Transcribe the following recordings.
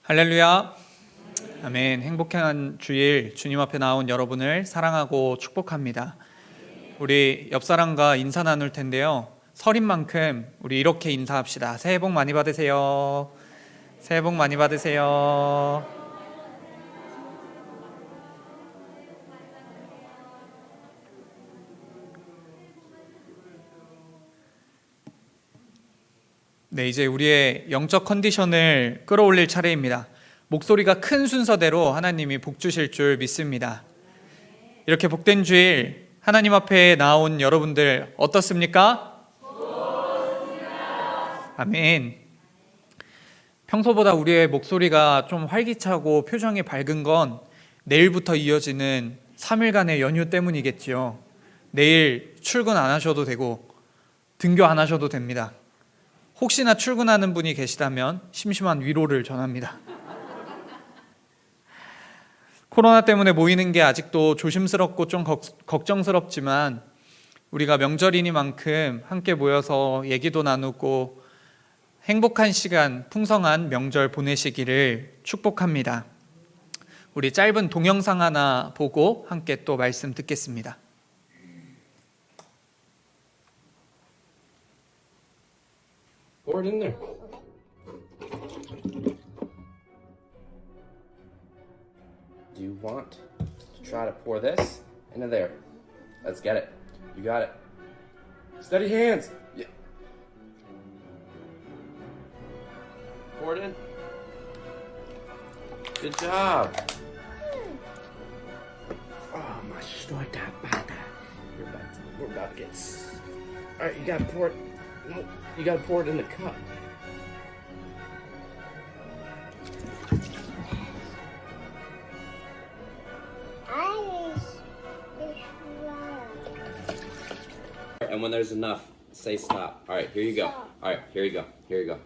할렐루야. 아멘. 행복한 주일 주님 앞에 나온 여러분을 사랑하고 축복합니다. 우리 옆 사람과 인사 나눌 텐데요. 설인 만큼 우리 이렇게 인사합시다. 새해 복 많이 받으세요. 새해 복 많이 받으세요. 네, 이제 우리의 영적 컨디션을 끌어올릴 차례입니다. 목소리가 큰 순서대로 하나님이 복 주실 줄 믿습니다. 이렇게 복된 주일 하나님 앞에 나온 여러분들 어떻습니까? 아멘. 평소보다 우리의 목소리가 좀 활기차고 표정이 밝은 건 내일부터 이어지는 3일간의 연휴 때문이겠지요. 내일 출근 안 하셔도 되고 등교 안 하셔도 됩니다. 혹시나 출근하는 분이 계시다면 심심한 위로를 전합니다. 코로나 때문에 모이는 게 아직도 조심스럽고 좀 걱정스럽지만 우리가 명절이니만큼 함께 모여서 얘기도 나누고 행복한 시간, 풍성한 명절 보내시기를 축복합니다. 우리 짧은 동영상 하나 보고 함께 또 말씀 듣겠습니다. Pour it in there. Do you want to try to pour this into there? Let's get it. You got it. Steady hands. Yeah. Pour it in. Good job. Oh my shorta bata. We're about to get. All right, you gotta pour it. No, you gotta pour it in the cup. And when there's enough, say stop. All right, here you go. All right, here you go. Here you go.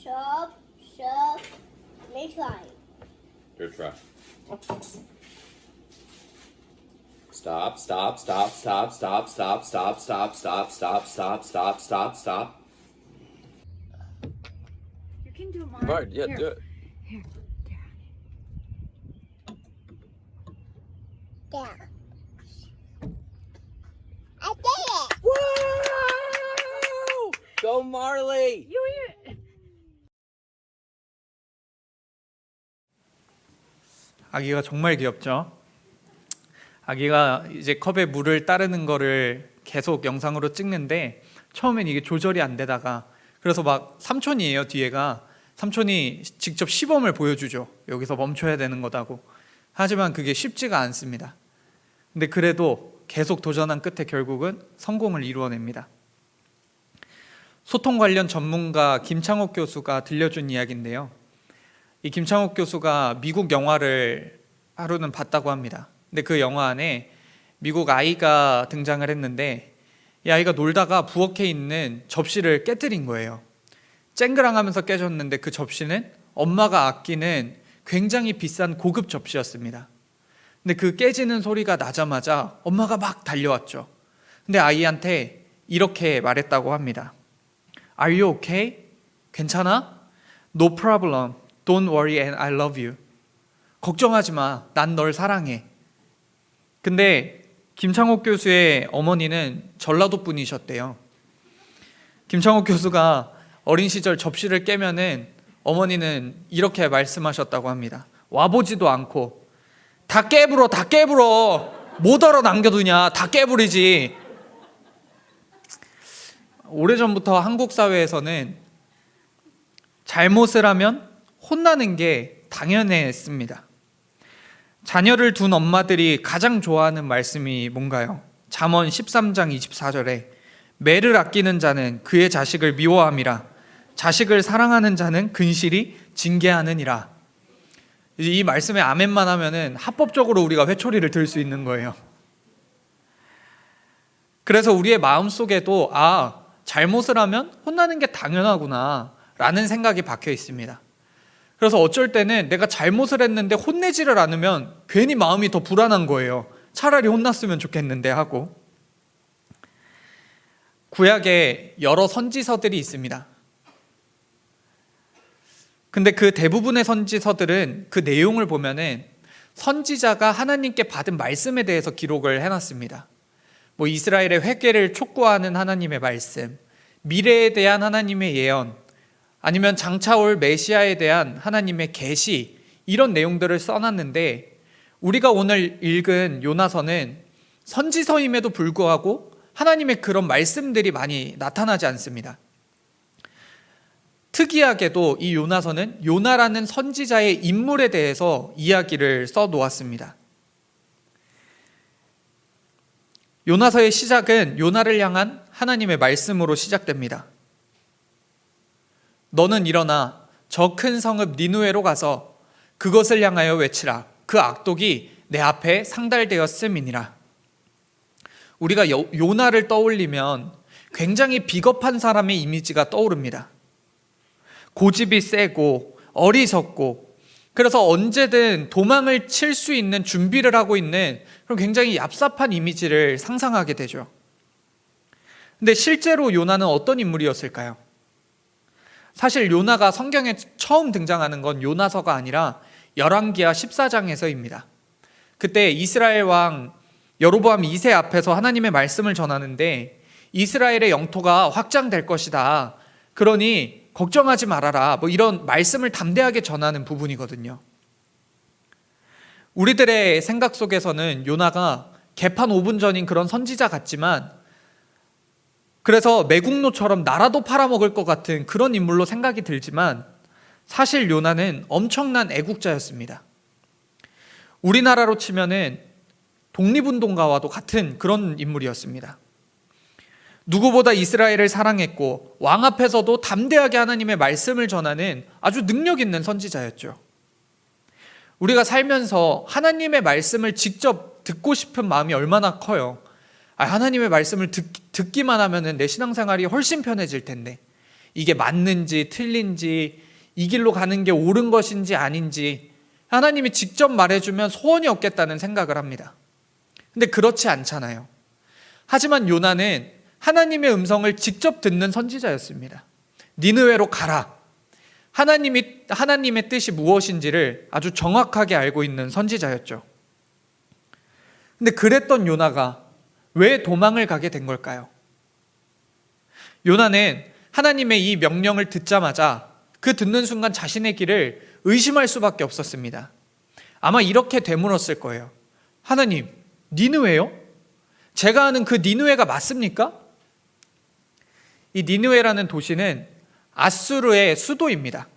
Stop. Let me try. Your try. Stop. You can do mine. All right, yeah, Here. do it. Here. There. I did it. Woo! Go Marley! You. 아기가 정말 귀엽죠? 아기가 이제 컵에 물을 따르는 거를 계속 영상으로 찍는데 처음엔 이게 조절이 안 되다가 그래서 막 삼촌이에요, 뒤에가. 삼촌이 직접 시범을 보여주죠. 여기서 멈춰야 되는 거다고. 하지만 그게 쉽지가 않습니다. 근데 그래도 계속 도전한 끝에 결국은 성공을 이루어냅니다. 소통 관련 전문가 김창옥 교수가 들려준 이야기인데요. 이 김창옥 교수가 미국 영화를 하루는 봤다고 합니다. 근데 그 영화 안에 미국 아이가 등장을 했는데 이 아이가 놀다가 부엌에 있는 접시를 깨뜨린 거예요. 쨍그랑하면서 깨졌는데 그 접시는 엄마가 아끼는 굉장히 비싼 고급 접시였습니다. 근데 그 깨지는 소리가 나자마자 엄마가 막 달려왔죠. 근데 아이한테 이렇게 말했다고 합니다. Are you okay? 괜찮아? No problem. Don't worry and I love you. 걱정하지 마. 난 널 사랑해. 근데 김창옥 교수의 어머니는 전라도 분이셨대요. 김창옥 교수가 어린 시절 접시를 깨면은 어머니는 이렇게 말씀하셨다고 합니다. 와보지도 않고 다 깨불어 뭐더러 남겨두냐, 다 깨부리지. 오래전부터 한국 사회에서는 잘못을 하면 혼나는 게 당연했습니다. 자녀를 둔 엄마들이 가장 좋아하는 말씀이 뭔가요? 잠언 13장 24절에 매를 아끼는 자는 그의 자식을 미워함이라 자식을 사랑하는 자는 근실이 징계하느니라. 이 말씀에 아멘만 하면은 합법적으로 우리가 회초리를 들 수 있는 거예요. 그래서 우리의 마음속에도 잘못을 하면 혼나는 게 당연하구나 라는 생각이 박혀 있습니다. 그래서 어쩔 때는 내가 잘못을 했는데 혼내지를 않으면 괜히 마음이 더 불안한 거예요. 차라리 혼났으면 좋겠는데 하고. 구약에 여러 선지서들이 있습니다. 근데 그 대부분의 선지서들은 그 내용을 보면은 선지자가 하나님께 받은 말씀에 대해서 기록을 해놨습니다. 뭐 이스라엘의 회개를 촉구하는 하나님의 말씀, 미래에 대한 하나님의 예언, 아니면 장차 올 메시아에 대한 하나님의 계시, 이런 내용들을 써놨는데 우리가 오늘 읽은 요나서는 선지서임에도 불구하고 하나님의 그런 말씀들이 많이 나타나지 않습니다. 특이하게도 이 요나서는 요나라는 선지자의 인물에 대해서 이야기를 써놓았습니다. 요나서의 시작은 요나를 향한 하나님의 말씀으로 시작됩니다. 너는 일어나 저 큰 성읍 니느웨로 가서 그것을 향하여 외치라. 그 악독이 내 앞에 상달되었음이니라. 우리가 요나를 떠올리면 굉장히 비겁한 사람의 이미지가 떠오릅니다. 고집이 세고 어리석고, 그래서 언제든 도망을 칠 수 있는 준비를 하고 있는 그런 굉장히 얍삽한 이미지를 상상하게 되죠. 근데 실제로 요나는 어떤 인물이었을까요? 사실 요나가 성경에 처음 등장하는 건 요나서가 아니라 열왕기하 14장에서입니다. 그때 이스라엘 왕 여로보암 2세 앞에서 하나님의 말씀을 전하는데 이스라엘의 영토가 확장될 것이다. 그러니 걱정하지 말아라. 뭐 이런 말씀을 담대하게 전하는 부분이거든요. 우리들의 생각 속에서는 요나가 개판 5분 전인 그런 선지자 같지만, 그래서 매국노처럼 나라도 팔아먹을 것 같은 그런 인물로 생각이 들지만, 사실 요나는 엄청난 애국자였습니다. 우리나라로 치면은 독립운동가와도 같은 그런 인물이었습니다. 누구보다 이스라엘을 사랑했고 왕 앞에서도 담대하게 하나님의 말씀을 전하는 아주 능력 있는 선지자였죠. 우리가 살면서 하나님의 말씀을 직접 듣고 싶은 마음이 얼마나 커요. 하나님의 말씀을 듣기만 하면 내 신앙생활이 훨씬 편해질 텐데, 이게 맞는지 틀린지, 이 길로 가는 게 옳은 것인지 아닌지 하나님이 직접 말해주면 소원이 없겠다는 생각을 합니다. 근데 그렇지 않잖아요. 하지만 요나는 하나님의 음성을 직접 듣는 선지자였습니다. 니느웨로 가라. 하나님의 뜻이 무엇인지를 아주 정확하게 알고 있는 선지자였죠. 근데 그랬던 요나가 왜 도망을 가게 된 걸까요? 요나는 하나님의 이 명령을 듣자마자 그 듣는 순간 자신의 길을 의심할 수밖에 없었습니다. 아마 이렇게 되물었을 거예요. 하나님, 니느웨요? 제가 아는 그 니느웨가 맞습니까? 이 니느웨라는 도시는 아수르의 수도입니다.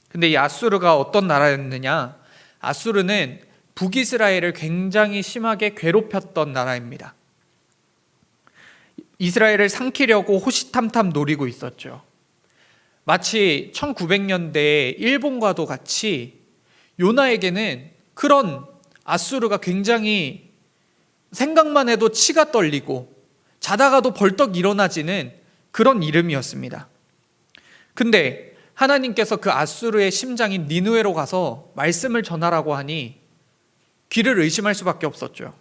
근데 이 아수르가 어떤 나라였느냐? 아수르는 북이스라엘을 굉장히 심하게 괴롭혔던 나라입니다. 이스라엘을 삼키려고 호시탐탐 노리고 있었죠. 마치 1900년대에 일본과도 같이 요나에게는 그런 아수르가 굉장히 생각만 해도 치가 떨리고 자다가도 벌떡 일어나지는 그런 이름이었습니다. 근데 하나님께서 그 아수르의 심장인 니느웨로 가서 말씀을 전하라고 하니 귀를 의심할 수밖에 없었죠.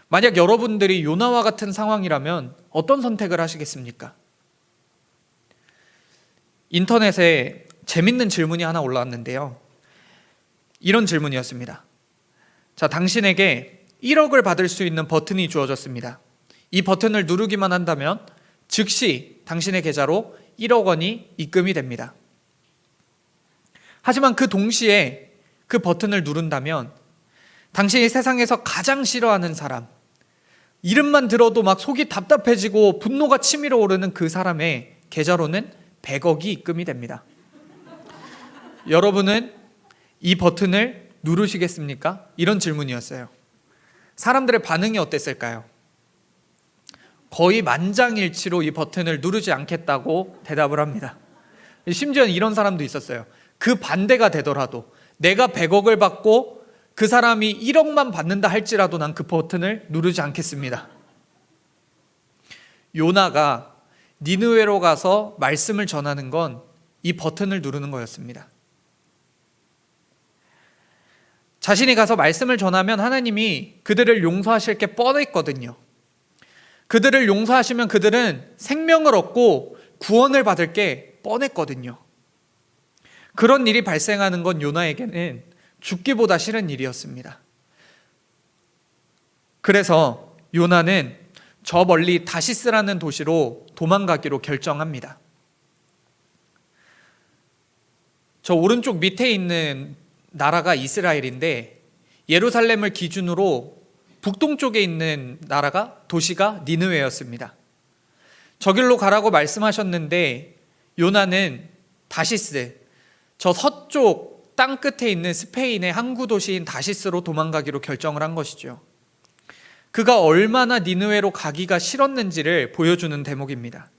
만약 여러분들이 요나와 같은 상황이라면 어떤 선택을 하시겠습니까? 인터넷에 재밌는 질문이 하나 올라왔는데요. 이런 질문이었습니다. 자, 당신에게 1억을 받을 수 있는 버튼이 주어졌습니다. 이 버튼을 누르기만 한다면 즉시 당신의 계좌로 1억 원이 입금이 됩니다. 하지만 그 동시에 그 버튼을 누른다면 당신이 세상에서 가장 싫어하는 사람, 이름만 들어도 막 속이 답답해지고 분노가 치밀어 오르는 그 사람의 계좌로는 100억이 입금이 됩니다. 여러분은 이 버튼을 누르시겠습니까? 이런 질문이었어요. 사람들의 반응이 어땠을까요? 거의 만장일치로 이 버튼을 누르지 않겠다고 대답을 합니다. 심지어 이런 사람도 있었어요. 그 반대가 되더라도 내가 100억을 받고 그 사람이 1억만 받는다 할지라도 난 그 버튼을 누르지 않겠습니다. 요나가 니느웨로 가서 말씀을 전하는 건 이 버튼을 누르는 거였습니다. 자신이 가서 말씀을 전하면 하나님이 그들을 용서하실 게 뻔했거든요. 그들을 용서하시면 그들은 생명을 얻고 구원을 받을 게 뻔했거든요. 그런 일이 발생하는 건 요나에게는 죽기보다 싫은 일이었습니다. 그래서 요나는 저 멀리 다시스라는 도시로 도망가기로 결정합니다. 저 오른쪽 밑에 있는 나라가 이스라엘인데 예루살렘을 기준으로 북동쪽에 있는 도시가 니느웨였습니다. 저길로 가라고 말씀하셨는데 요나는 다시스, 저 서쪽 땅 끝에 있는 스페인의 항구 도시인 다시스로 도망가기로 결정을 한 것이죠. 그가 얼마나 니느웨로 가기가 싫었는지를 보여주는 대목입니다.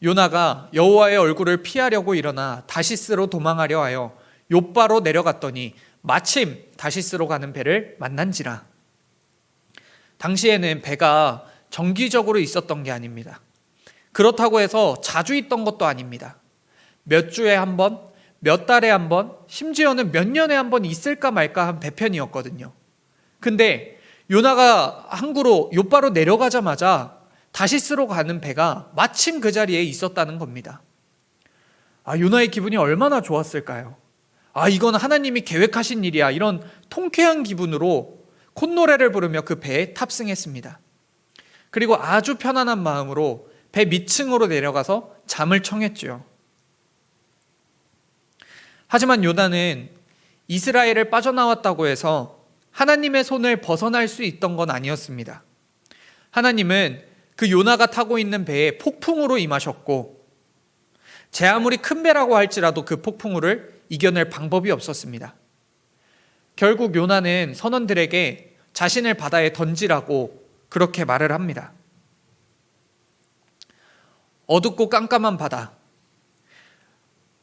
요나가 여호와의 얼굴을 피하려고 일어나 다시스로 도망하려 하여 욥바로 내려갔더니 마침 다시스로 가는 배를 만난지라. 당시에는 배가 정기적으로 있었던 게 아닙니다. 그렇다고 해서 자주 있던 것도 아닙니다. 몇 주에 한 번, 몇 달에 한 번, 심지어는 몇 년에 한 번 있을까 말까 한 배편이었거든요. 근데 요나가 항구로 욥바로 내려가자마자 다시스로 가는 배가 마침 그 자리에 있었다는 겁니다. 요나의 기분이 얼마나 좋았을까요? 이건 하나님이 계획하신 일이야. 이런 통쾌한 기분으로 콧노래를 부르며 그 배에 탑승했습니다. 그리고 아주 편안한 마음으로 배 밑층으로 내려가서 잠을 청했죠. 하지만 요나는 이스라엘을 빠져나왔다고 해서 하나님의 손을 벗어날 수 있던 건 아니었습니다. 하나님은 그 요나가 타고 있는 배에 폭풍우로 임하셨고 제 아무리 큰 배라고 할지라도 그 폭풍우를 이겨낼 방법이 없었습니다. 결국 요나는 선원들에게 자신을 바다에 던지라고 그렇게 말을 합니다. 어둡고 깜깜한 바다,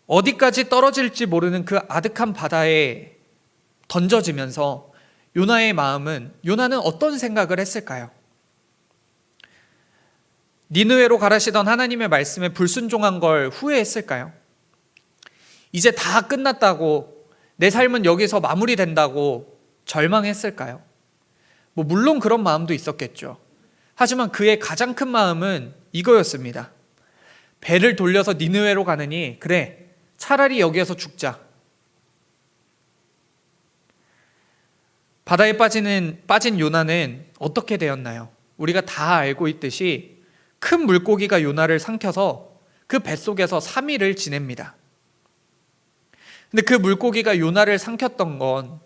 어디까지 떨어질지 모르는 그 아득한 바다에 던져지면서 요나는 어떤 생각을 했을까요? 니느웨로 가라시던 하나님의 말씀에 불순종한 걸 후회했을까요? 이제 다 끝났다고, 내 삶은 여기서 마무리된다고 절망했을까요? 물론 그런 마음도 있었겠죠. 하지만 그의 가장 큰 마음은 이거였습니다. 배를 돌려서 니느웨로 가느니 그래, 차라리 여기에서 죽자. 바다에 빠진 요나는 어떻게 되었나요? 우리가 다 알고 있듯이 큰 물고기가 요나를 삼켜서 그 뱃속에서 3일을 지냅니다. 근데 그 물고기가 요나를 삼켰던 건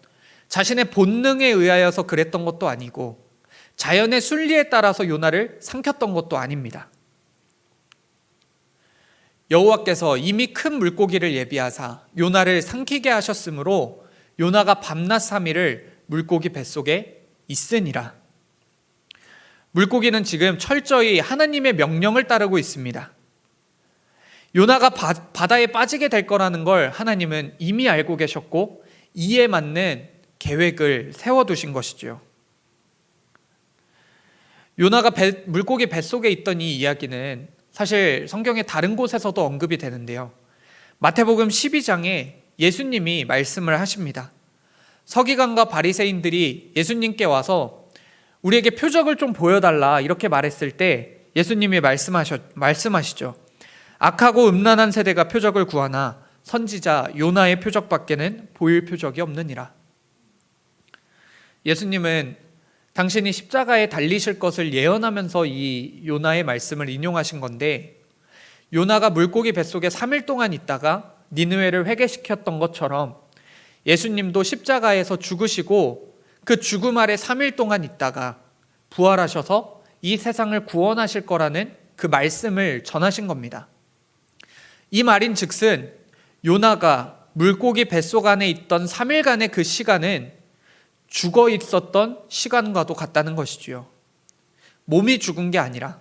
자신의 본능에 의하여서 그랬던 것도 아니고 자연의 순리에 따라서 요나를 삼켰던 것도 아닙니다. 여호와께서 이미 큰 물고기를 예비하사 요나를 삼키게 하셨으므로 요나가 밤낮 3일을 물고기 뱃속에 있으니라. 물고기는 지금 철저히 하나님의 명령을 따르고 있습니다. 요나가 바다에 빠지게 될 거라는 걸 하나님은 이미 알고 계셨고 이에 맞는 계획을 세워두신 것이죠. 요나가 물고기 뱃속에 있던 이 이야기는 사실 성경의 다른 곳에서도 언급이 되는데요. 마태복음 12장에 예수님이 말씀을 하십니다. 서기관과 바리새인들이 예수님께 와서 우리에게 표적을 좀 보여달라 이렇게 말했을 때 예수님이 말씀하시죠. 악하고 음란한 세대가 표적을 구하나 선지자 요나의 표적밖에는 보일 표적이 없느니라. 예수님은 당신이 십자가에 달리실 것을 예언하면서 이 요나의 말씀을 인용하신 건데, 요나가 물고기 뱃속에 3일 동안 있다가 니느웨를 회개시켰던 것처럼 예수님도 십자가에서 죽으시고 그 죽음 아래 3일 동안 있다가 부활하셔서 이 세상을 구원하실 거라는 그 말씀을 전하신 겁니다. 이 말인 즉슨 요나가 물고기 뱃속 안에 있던 3일간의 그 시간은 죽어 있었던 시간과도 같다는 것이지요. 몸이 죽은 게 아니라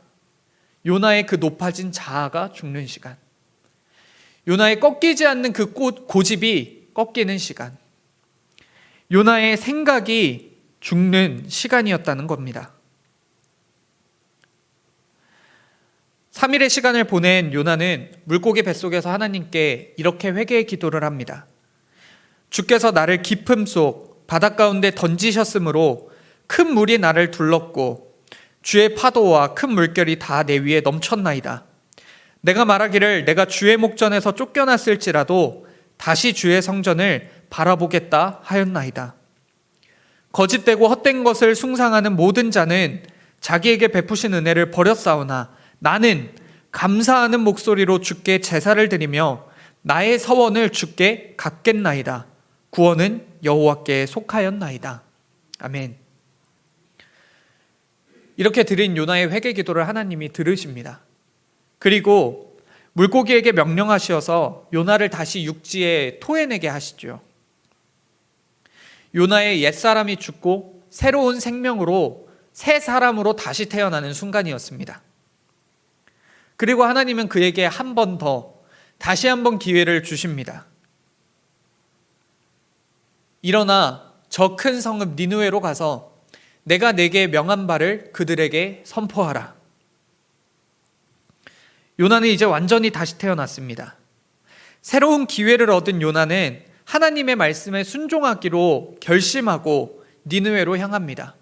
요나의 그 높아진 자아가 죽는 시간, 요나의 꺾이지 않는 그 고집이 꺾이는 시간, 요나의 생각이 죽는 시간이었다는 겁니다. 3일의 시간을 보낸 요나는 물고기 뱃속에서 하나님께 이렇게 회개의 기도를 합니다. 주께서 나를 깊음 속 바닷 가운데 던지셨으므로 큰 물이 나를 둘렀고 주의 파도와 큰 물결이 다 내 위에 넘쳤나이다. 내가 말하기를 내가 주의 목전에서 쫓겨났을지라도 다시 주의 성전을 바라보겠다 하였나이다. 거짓되고 헛된 것을 숭상하는 모든 자는 자기에게 베푸신 은혜를 버렸사오나 나는 감사하는 목소리로 주께 제사를 드리며 나의 서원을 주께 갚겠나이다. 구원은 여호와께 속하였나이다. 아멘. 이렇게 드린 요나의 회개 기도를 하나님이 들으십니다. 그리고 물고기에게 명령하시어서 요나를 다시 육지에 토해내게 하시죠. 요나의 옛사람이 죽고 새로운 생명으로 새 사람으로 다시 태어나는 순간이었습니다. 그리고 하나님은 그에게 한 번 더 다시 한 번 기회를 주십니다. 일어나 저 큰 성읍 니느웨로 가서 내가 내게 명한 바를 그들에게 선포하라. 요나는 이제 완전히 다시 태어났습니다. 새로운 기회를 얻은 요나는 하나님의 말씀에 순종하기로 결심하고 니느웨로 향합니다.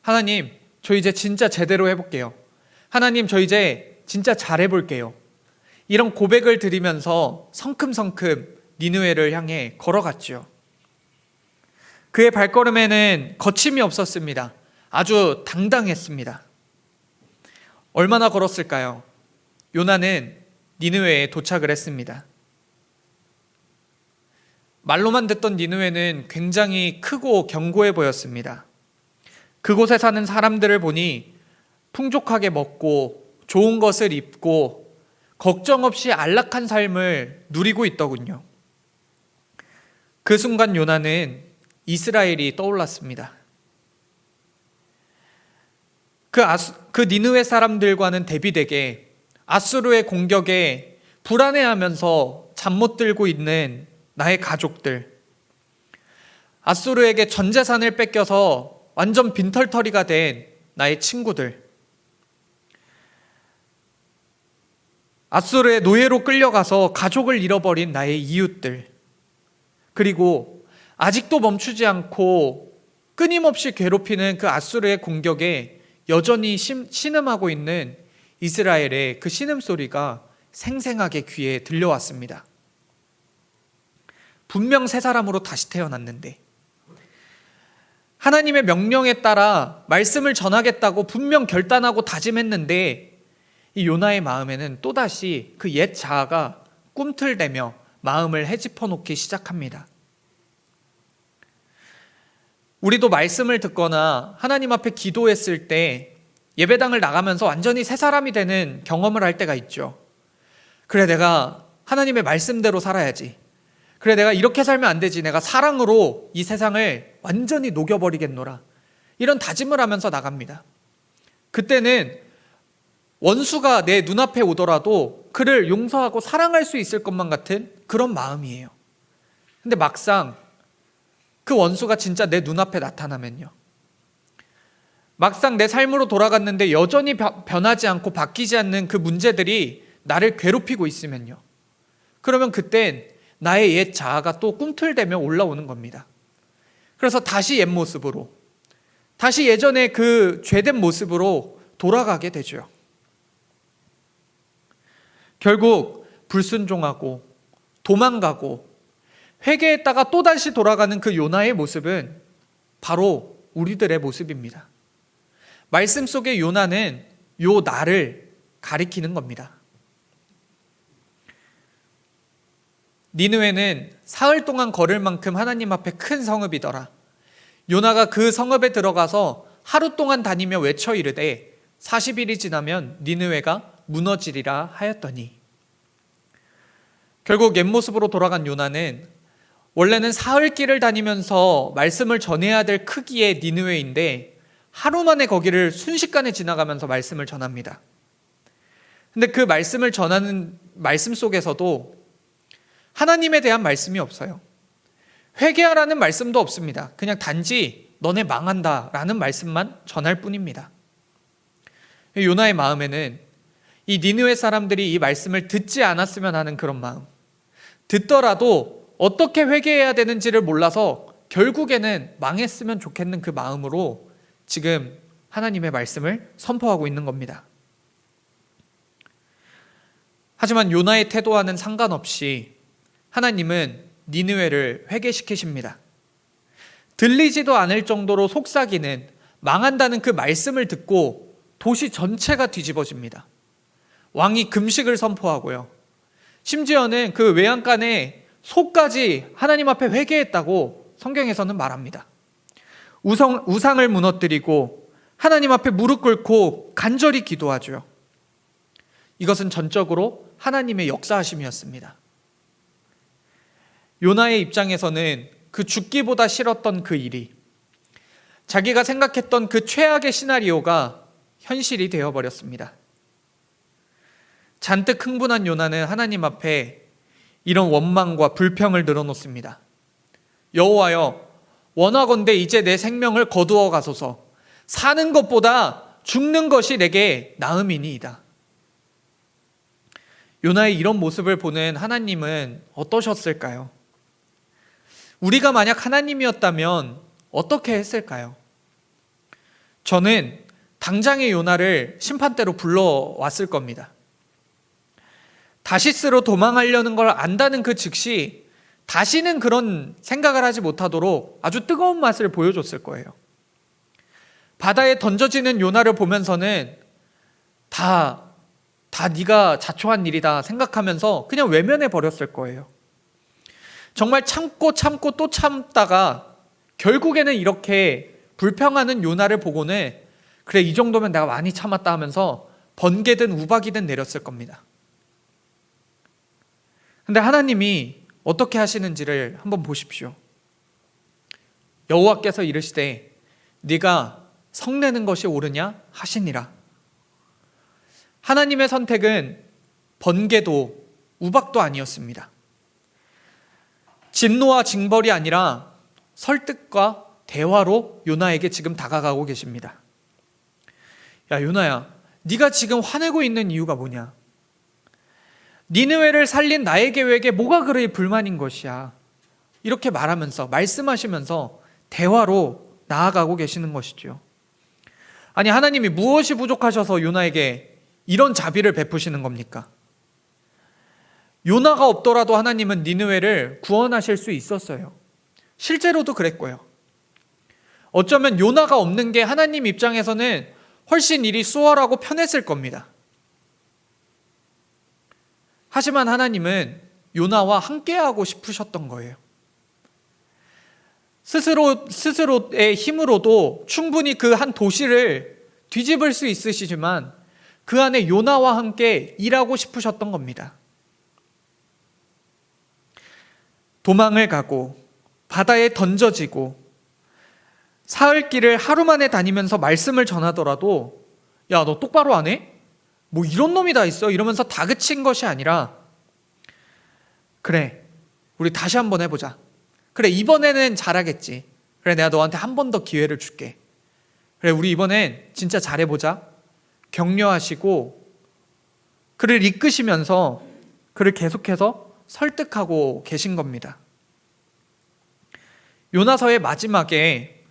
하나님, 저 이제 진짜 제대로 해볼게요. 하나님, 저 이제 진짜 잘해볼게요. 이런 고백을 드리면서 성큼성큼 니느웨를 향해 걸어갔죠. 그의 발걸음에는 거침이 없었습니다. 아주 당당했습니다. 얼마나 걸었을까요? 요나는 니느웨에 도착을 했습니다. 말로만 듣던 니느웨는 굉장히 크고 견고해 보였습니다. 그곳에 사는 사람들을 보니 풍족하게 먹고 좋은 것을 입고 걱정 없이 안락한 삶을 누리고 있더군요. 그 순간 요나는 이스라엘이 떠올랐습니다. 그 니느웨 사람들과는 대비되게 아수르의 공격에 불안해하면서 잠 못 들고 있는 나의 가족들, 아수르에게 전 재산을 뺏겨서 완전 빈털터리가 된 나의 친구들, 아수르의 노예로 끌려가서 가족을 잃어버린 나의 이웃들, 그리고 아직도 멈추지 않고 끊임없이 괴롭히는 그 아수르의 공격에 여전히 신음하고 있는 이스라엘의 그 신음소리가 생생하게 귀에 들려왔습니다. 분명 새 사람으로 다시 태어났는데, 하나님의 명령에 따라 말씀을 전하겠다고 분명 결단하고 다짐했는데, 이 요나의 마음에는 또다시 그 옛 자아가 꿈틀대며 마음을 헤집어 놓기 시작합니다. 우리도 말씀을 듣거나 하나님 앞에 기도했을 때 예배당을 나가면서 완전히 새 사람이 되는 경험을 할 때가 있죠. 그래, 내가 하나님의 말씀대로 살아야지. 그래, 내가 이렇게 살면 안 되지. 내가 사랑으로 이 세상을 완전히 녹여버리겠노라. 이런 다짐을 하면서 나갑니다. 그때는 원수가 내 눈앞에 오더라도 그를 용서하고 사랑할 수 있을 것만 같은 그런 마음이에요. 근데 막상 그 원수가 진짜 내 눈앞에 나타나면요, 막상 내 삶으로 돌아갔는데 여전히 변하지 않고 바뀌지 않는 그 문제들이 나를 괴롭히고 있으면요, 그러면 그땐 나의 옛 자아가 또 꿈틀대며 올라오는 겁니다. 그래서 다시 옛 모습으로, 다시 예전의 그 죄된 모습으로 돌아가게 되죠. 결국 불순종하고 도망가고 회개했다가 또다시 돌아가는 그 요나의 모습은 바로 우리들의 모습입니다. 말씀 속의 요나는 요 나를 가리키는 겁니다. 니느웨는 사흘 동안 걸을 만큼 하나님 앞에 큰 성읍이더라. 요나가 그 성읍에 들어가서 하루 동안 다니며 외쳐 이르되 40일이 지나면 니느웨가 무너지리라 하였더니, 결국 옛 모습으로 돌아간 요나는 원래는 사흘 길을 다니면서 말씀을 전해야 될 크기의 니느웨인데 하루 만에 거기를 순식간에 지나가면서 말씀을 전합니다. 근데 그 말씀을 전하는 말씀 속에서도 하나님에 대한 말씀이 없어요. 회개하라는 말씀도 없습니다. 그냥 단지 너네 망한다 라는 말씀만 전할 뿐입니다. 요나의 마음에는 이 니느웨 사람들이 이 말씀을 듣지 않았으면 하는 그런 마음, 듣더라도 어떻게 회개해야 되는지를 몰라서 결국에는 망했으면 좋겠는 그 마음으로 지금 하나님의 말씀을 선포하고 있는 겁니다. 하지만 요나의 태도와는 상관없이 하나님은 니느웨를 회개시키십니다. 들리지도 않을 정도로 속삭이는 망한다는 그 말씀을 듣고 도시 전체가 뒤집어집니다. 왕이 금식을 선포하고요. 심지어는 그 외양간에 소까지 하나님 앞에 회개했다고 성경에서는 말합니다. 우상을 무너뜨리고 하나님 앞에 무릎 꿇고 간절히 기도하죠. 이것은 전적으로 하나님의 역사하심이었습니다. 요나의 입장에서는 그 죽기보다 싫었던 그 일이, 자기가 생각했던 그 최악의 시나리오가 현실이 되어버렸습니다. 잔뜩 흥분한 요나는 하나님 앞에 이런 원망과 불평을 늘어놓습니다. 여호와여, 원하건대 이제 내 생명을 거두어 가소서. 사는 것보다 죽는 것이 내게 나음이니이다. 요나의 이런 모습을 보는 하나님은 어떠셨을까요? 우리가 만약 하나님이었다면 어떻게 했을까요? 저는 당장의 요나를 심판대로 불러왔을 겁니다. 다시스로 도망하려는 걸 안다는 그 즉시 다시는 그런 생각을 하지 못하도록 아주 뜨거운 맛을 보여줬을 거예요. 바다에 던져지는 요나를 보면서는 다 네가 자초한 일이다 생각하면서 그냥 외면해 버렸을 거예요. 정말 참고 또 참다가 결국에는 이렇게 불평하는 요나를 보고는 그래, 이 정도면 내가 많이 참았다 하면서 번개든 우박이든 내렸을 겁니다. 근데 하나님이 어떻게 하시는지를 한번 보십시오. 여호와께서 이르시되 네가 성내는 것이 옳으냐 하시니라. 하나님의 선택은 번개도 우박도 아니었습니다. 진노와 징벌이 아니라 설득과 대화로 요나에게 지금 다가가고 계십니다. 야, 요나야, 네가 지금 화내고 있는 이유가 뭐냐? 니느웨를 살린 나의 계획에 뭐가 그리 불만인 것이야? 이렇게 말씀하시면서 대화로 나아가고 계시는 것이죠. 아니, 하나님이 무엇이 부족하셔서 요나에게 이런 자비를 베푸시는 겁니까? 요나가 없더라도 하나님은 니느웨를 구원하실 수 있었어요. 실제로도 그랬고요. 어쩌면 요나가 없는 게 하나님 입장에서는 훨씬 일이 수월하고 편했을 겁니다. 하지만 하나님은 요나와 함께하고 싶으셨던 거예요. 스스로의 힘으로도 충분히 그 한 도시를 뒤집을 수 있으시지만 그 안에 요나와 함께 일하고 싶으셨던 겁니다. 도망을 가고 바다에 던져지고 사흘 길을 하루 만에 다니면서 말씀을 전하더라도 야, 너 똑바로 안 해? 뭐 이런 놈이 다 있어? 이러면서 다그친 것이 아니라 그래, 우리 다시 한번 해보자. 그래, 이번에는 잘하겠지. 그래, 내가 너한테 한 번 더 기회를 줄게. 그래, 우리 이번엔 진짜 잘해보자. 격려하시고 그를 이끄시면서 그를 계속해서 설득하고 계신 겁니다. 요나서의 마지막에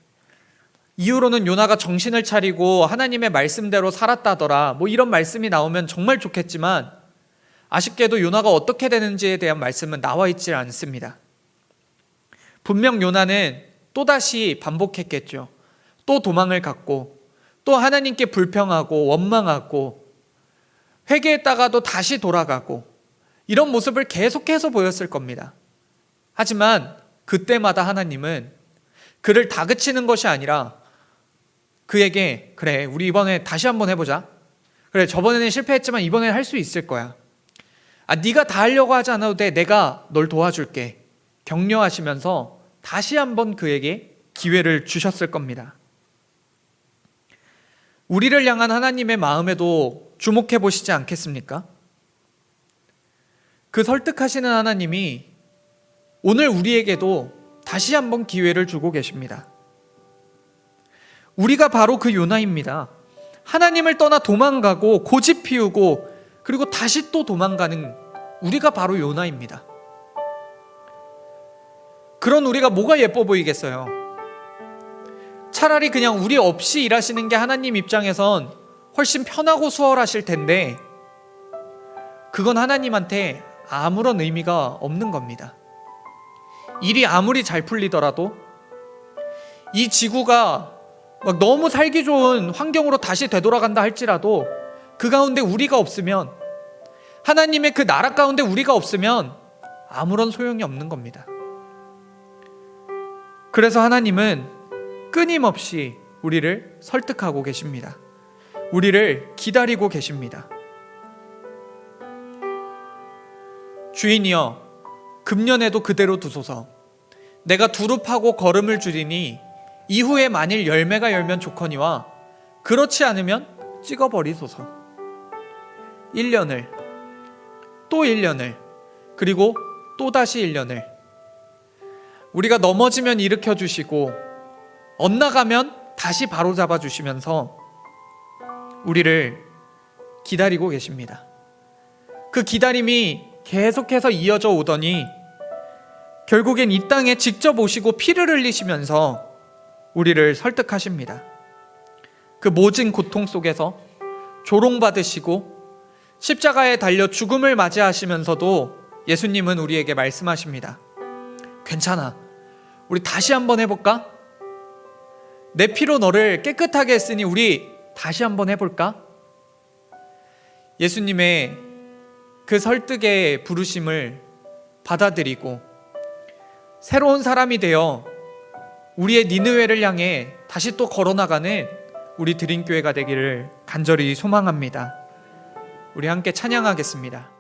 이후로는 요나가 정신을 차리고 하나님의 말씀대로 살았다더라, 뭐 이런 말씀이 나오면 정말 좋겠지만 아쉽게도 요나가 어떻게 되는지에 대한 말씀은 나와 있지 않습니다. 분명 요나는 또다시 반복했겠죠. 또 도망을 갔고 또 하나님께 불평하고 원망하고 회개했다가도 다시 돌아가고 이런 모습을 계속해서 보였을 겁니다. 하지만 그때마다 하나님은 그를 다그치는 것이 아니라 그에게 그래, 우리 이번에 다시 한번 해보자. 그래, 저번에는 실패했지만 이번에는 할 수 있을 거야. 네가 다 하려고 하지 않아도 돼. 내가 널 도와줄게. 격려하시면서 다시 한번 그에게 기회를 주셨을 겁니다. 우리를 향한 하나님의 마음에도 주목해 보시지 않겠습니까? 그 설득하시는 하나님이 오늘 우리에게도 다시 한번 기회를 주고 계십니다. 우리가 바로 그 요나입니다. 하나님을 떠나 도망가고 고집 피우고 그리고 다시 또 도망가는 우리가 바로 요나입니다. 그런 우리가 뭐가 예뻐 보이겠어요? 차라리 그냥 우리 없이 일하시는 게 하나님 입장에선 훨씬 편하고 수월하실 텐데 그건 하나님한테 아무런 의미가 없는 겁니다. 일이 아무리 잘 풀리더라도, 이 지구가 막 너무 살기 좋은 환경으로 다시 되돌아간다 할지라도 그 가운데 우리가 없으면, 하나님의 그 나라 가운데 우리가 없으면 아무런 소용이 없는 겁니다. 그래서 하나님은 끊임없이 우리를 설득하고 계십니다. 우리를 기다리고 계십니다. 주인이여, 금년에도 그대로 두소서. 내가 두릅하고 걸음을 줄이니 이후에 만일 열매가 열면 좋거니와 그렇지 않으면 찍어버리소서. 1년을, 또 1년을, 그리고 또다시 1년을 우리가 넘어지면 일으켜 주시고 엇나가면 다시 바로잡아 주시면서 우리를 기다리고 계십니다. 그 기다림이 계속해서 이어져 오더니 결국엔 이 땅에 직접 오시고 피를 흘리시면서 우리를 설득하십니다. 그 모진 고통 속에서 조롱받으시고 십자가에 달려 죽음을 맞이하시면서도 예수님은 우리에게 말씀하십니다. 괜찮아, 우리 다시 한번 해볼까? 내 피로 너를 깨끗하게 했으니 우리 다시 한번 해볼까? 예수님의 그 설득의 부르심을 받아들이고 새로운 사람이 되어 우리의 니느웨를 향해 다시 또 걸어나가는 우리 드림교회가 되기를 간절히 소망합니다. 우리 함께 찬양하겠습니다.